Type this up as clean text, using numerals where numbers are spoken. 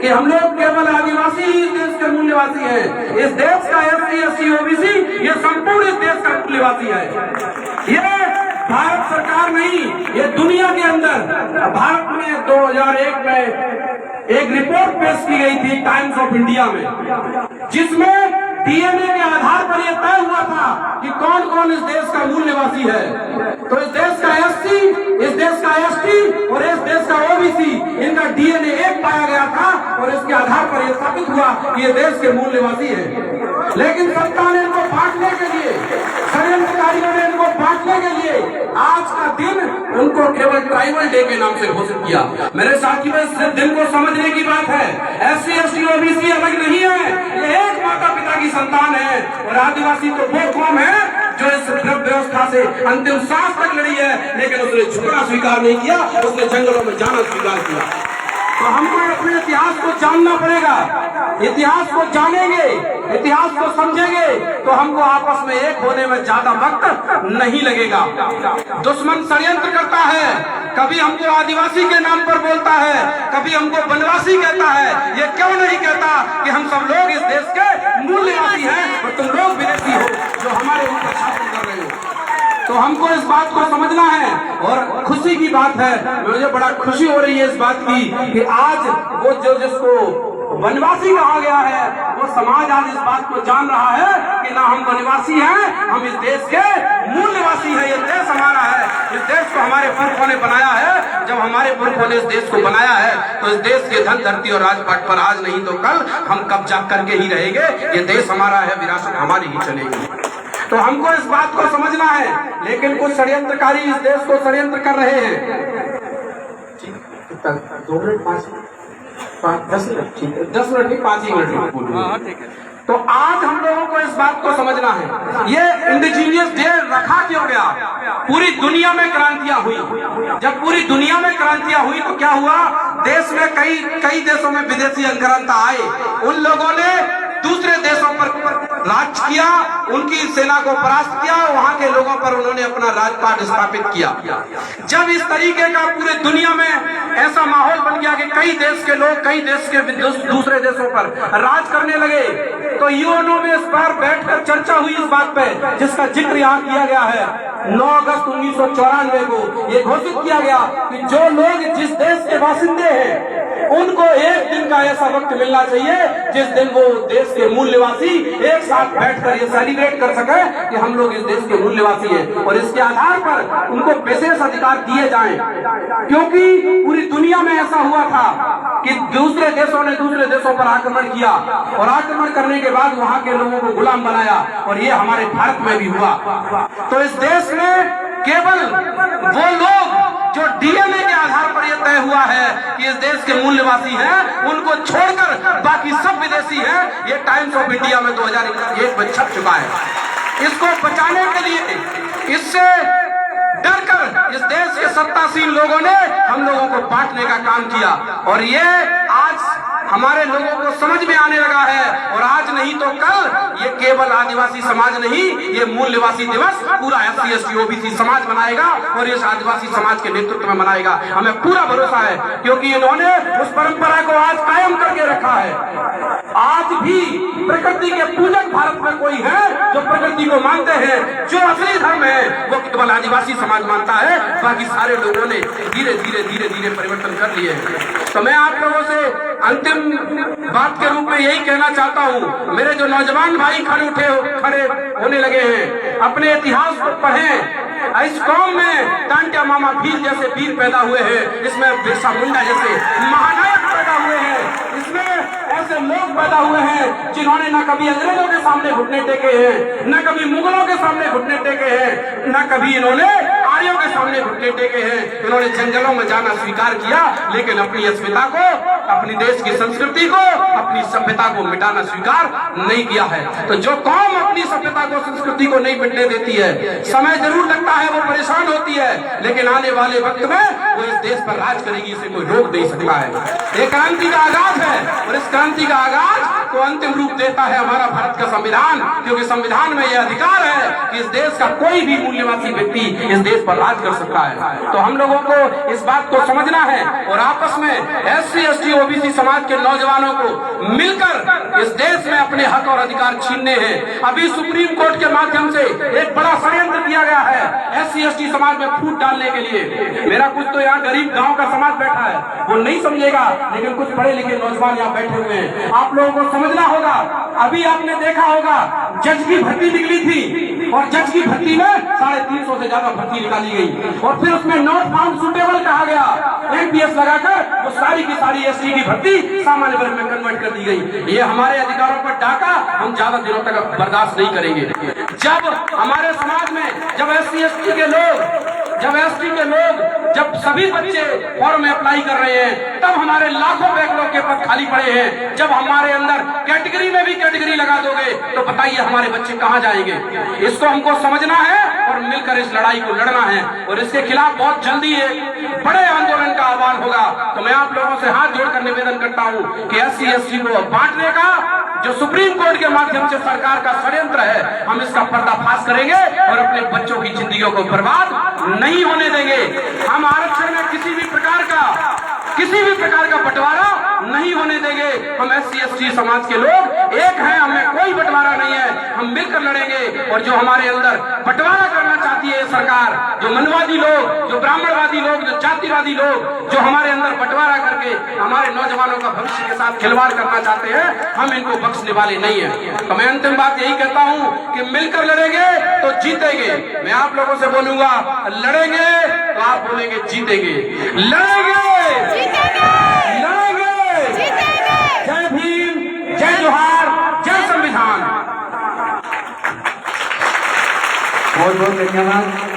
कि हम लोग केवल आदिवासी ही इस देश के मूल निवासी हैं। इस देश का SC SC OBC ये संपूर्ण इस देश का मूल निवासी है। ये भारत सरकार नहीं, ये दुनिया के अंदर भारत में 2001 में एक रिपोर्ट पेश की गई थी टाइम्स ऑफ इंडिया में, जिसमें DNA के आधार पर यह तय हुआ था कि कौन कौन इस देश का मूल निवासी है। तो इस देश का SC, इस देश का ST और इस देश का OBC, इनका DNA एक पाया गया था और इसके आधार पर यह साबित हुआ कि ये देश के मूल निवासी है। लेकिन सत्ता ने इनको बांटने के लिए, षड्यंत्रकारियों ने इनको बांटने के लिए आज का दिन उनको केवल ट्राइबल डे के नाम से घोषित किया। मेरे साथियों, इस दिन को समझने की बात है। SC ST OBC अलग नहीं है, ये एक माता पिता की संतान है। और आदिवासी तो वो कौम है जो इस व्यवस्था से अंतिम सांस तक लड़ी है, लेकिन उसने झुकना स्वीकार नहीं किया, उसने जंगलों में जाना स्वीकार किया। तो हमको अपने इतिहास को जानना पड़ेगा। इतिहास को जानेंगे, इतिहास को समझेंगे तो हमको आपस में एक होने में ज्यादा वक्त नहीं लगेगा। दुश्मन षड्यंत्र करता है, कभी हमको आदिवासी के नाम पर बोलता है, कभी हमको वनवासी कहता है। ये क्यों नहीं कहता कि हम सब लोग इस देश के मूल निवासी हैं और तुम लोग विदेशी हो जो हमारे ऊपर शासन कर रहे हो। तो हमको इस बात को समझना है। और खुशी की बात है, मुझे बड़ा खुशी हो रही है इस बात की कि आज वो जो जिसको वनवासी कहा गया है, वो समाज आज इस बात को जान रहा है कि ना हम वनवासी हैं, हम इस देश के मूल निवासी हैं। ये देश हमारा है, इस देश को हमारे पुरखों ने बनाया है। जब हमारे पुरखों ने इस देश को बनाया है तो इस देश के धन, धरती और राजपाट पर आज नहीं तो कल हम कब्जा करके ही रहेंगे। ये देश हमारा है, विरासत हमारी ही चलेगी। तो हमको इस बात को समझना है। लेकिन कुछ षड्यंत्रकारी इस देश को षड्यंत्र कर रहे हैं। 2 मिनट 10 मिनट, ठीक है, 10 मिनट नहीं, 5 ही मिनट बोलूंगा। तो आज हम लोगों को इस बात को समझना है, ये इंडिजीनियस डे रखा क्यों गया? पूरी दुनिया में क्रांतियां हुई। जब पूरी दुनिया में क्रांतियां हुई तो क्या हुआ? देश में कई देशों में विदेशी आक्रांता आए, उन लोगों ने दूसरे देशों पर राज किया, उनकी सेना को परास्त किया, वहां के लोगों पर उन्होंने अपना राजपाट स्थापित किया। जब इस तरीके का पूरे दुनिया में ऐसा माहौल बन गया कि कई देश के लोग कई देश के दूसरे देशों पर राज करने लगे, तो यूएनओ में इस बार बैठकर चर्चा हुई इस बात पे, जिसका जिक्र यहाँ किया गया है। 9 अगस्त 1994 को ये घोषित किया गया कि जो लोग जिस देश के बासिंदे हैं उनको एक दिन का ऐसा वक्त मिलना चाहिए जिस दिन वो देश के मूल निवासी एक साथ बैठकर ये सेलिब्रेट कर सके कि हम लोग इस देश के मूल निवासी हैं, और इसके आधार पर उनको विशेष अधिकार दिए जाएं। क्योंकि पूरी दुनिया में ऐसा हुआ था कि दूसरे देशों ने दूसरे देशों पर आक्रमण किया, और आक्रमण करने के बाद वहां के लोगों को गुलाम बनाया, और ये हमारे भारत में भी हुआ। तो इस देश में केवल वो लोग जो DNA के आधार पर यह तय हुआ है कि इस देश के मूल निवासी हैं, उनको छोड़कर बाकी सब विदेशी हैं। ये टाइम्स ऑफ इंडिया में 2001 में छप चुका है। इसको बचाने के लिए, इससे डरकर इस देश के सत्तासीन लोगों ने हम लोगों को बांटने का काम किया, और ये आज हमारे लोगों को समझ में आने लगा है। और आज नहीं तो कल ये केवल आदिवासी समाज नहीं, ये मूल निवासी दिवस पूरा SC ST OBC समाज मनाएगा, और इस आदिवासी समाज के नेतृत्व में मनाएगा। हमें पूरा भरोसा है, क्योंकि इन्होंने उस परंपरा को आज कायम करके रखा है। आज भी प्रकृति के पूजक भारत में कोई है जो प्रकृति को मानते हैं। जो असली धर्म है वो केवल आदिवासी समाज मानता है, बाकी सारे लोगों ने धीरे धीरे परिवर्तन कर लिए हैं। तो मैं आप लोगों से अंतिम बात के रूप में यही कहना चाहता हूँ, मेरे जो नौजवान भाई खड़े होने लगे हैं, अपने इतिहास को पढ़ें। इस कौम में टांटिया मामा भील जैसे वीर पैदा हुए हैं, इसमें बिरसा मुंडा जैसे महानायक पैदा हुए हैं, इसमें ऐसे लोग पैदा हुए हैं जिन्होंने न कभी अंग्रेजों के सामने घुटने टेके हैं, न कभी मुगलों के सामने घुटने टेके हैं, न कभी इन्होंने आर्यों के सामने घुटने टेके हैं। इन्होंने जंगलों में जाना स्वीकार किया, लेकिन अपनी अस्मिता को, अपनी देश की संस्कृति को, अपनी सभ्यता को मिटाना स्वीकार नहीं किया है। तो जो कौम अपनी सभ्यता को, संस्कृति को नहीं मिटने देती है, समय जरूर लगता है, वो परेशान होती है, लेकिन आने वाले वक्त में वो इस देश पर राज करेगी, इसे कोई रोक नहीं सकता है। ये क्रांति का आगाज है, और इस क्रांति का आगाज को अंतिम रूप देता है हमारा भारत का संविधान, क्योंकि संविधान में यह अधिकार है कि इस देश का कोई भी मूल्यवासी व्यक्ति इस देश पर राज कर सकता है। तो हम लोगों को इस बात को समझना है और आपस में SC ST OBC समाज के नौजवानों को मिलकर इस देश में अपने हक और अधिकार छीनने हैं। अभी सुप्रीम कोर्ट के माध्यम से एक बड़ा षड्यंत्र किया गया है SC ST समाज में फूट डालने के लिए। मेरा कुछ तो यहाँ गरीब गांव का समाज बैठा है, वो नहीं समझेगा, लेकिन कुछ पढ़े लिखे नौजवान यहाँ बैठे हुए हैं। आप लोगों को समझना होगा। अभी आपने देखा होगा जज की भर्ती निकली थी और जज की भर्ती में 350 से ज्यादा भर्ती निकाली गई और फिर उसमें नॉट फाउंड सुटेबल कहा गया। MPS लगाकर वो सारी की सारी SC की भर्ती सामान्य वर्ग में कन्वर्ट कर दी गई। ये हमारे अधिकारों पर डाका हम ज्यादा दिनों तक बर्दाश्त नहीं करेंगे। जब हमारे समाज में जब SC ST के लोग, जब ST के लोग, जब सभी बच्चे फॉर्म में अप्लाई कर रहे हैं, तब हमारे लाखों बैकलॉग के पद खाली पड़े हैं। जब हमारे अंदर कैटेगरी में भी कैटेगरी लगा दोगे तो बताइए हमारे बच्चे कहां जाएंगे? इसको हमको समझना है और मिलकर इस लड़ाई को लड़ना है और इसके खिलाफ बहुत जल्दी एक बड़े आंदोलन का आह्वान होगा। तो मैं आप लोगों से हाथ जोड़कर निवेदन करता हूं कि SC ST को बांटने का जो सुप्रीम कोर्ट के माध्यम से सरकार का षड्यंत्र है, हम इसका पर्दाफाश करेंगे और अपने बच्चों की जिंदगियों को बर्बाद नहीं होने देंगे। हम आरक्षण में किसी भी प्रकार का बंटवारा नहीं होने देंगे। हम SC ST समाज के लोग एक हैं, हमें कोई बंटवारा नहीं है। हम मिलकर लड़ेंगे और जो हमारे अंदर बंटवारा करना चाहती है सरकार, जो मनवादी लोग, जो ब्राह्मणवादी लोग, जो जातिवादी लोग, जो हमारे अंदर बंटवारा करके हमारे नौजवानों का भविष्य के साथ खिलवाड़ करना चाहते हैं, हम इनको बख्शने वाले नहीं है। तो मैं अंतिम बात यही कहता हूं कि मिलकर लड़ेंगे तो जीतेंगे। मैं आप लोगों से बोलूंगा, लड़ेंगे तो आप बोलेंगे जीतेंगे, लड़ेंगे लड़ेंगे। जय भीम, जय जोहार, जय संविधान। बहुत बहुत धन्यवाद।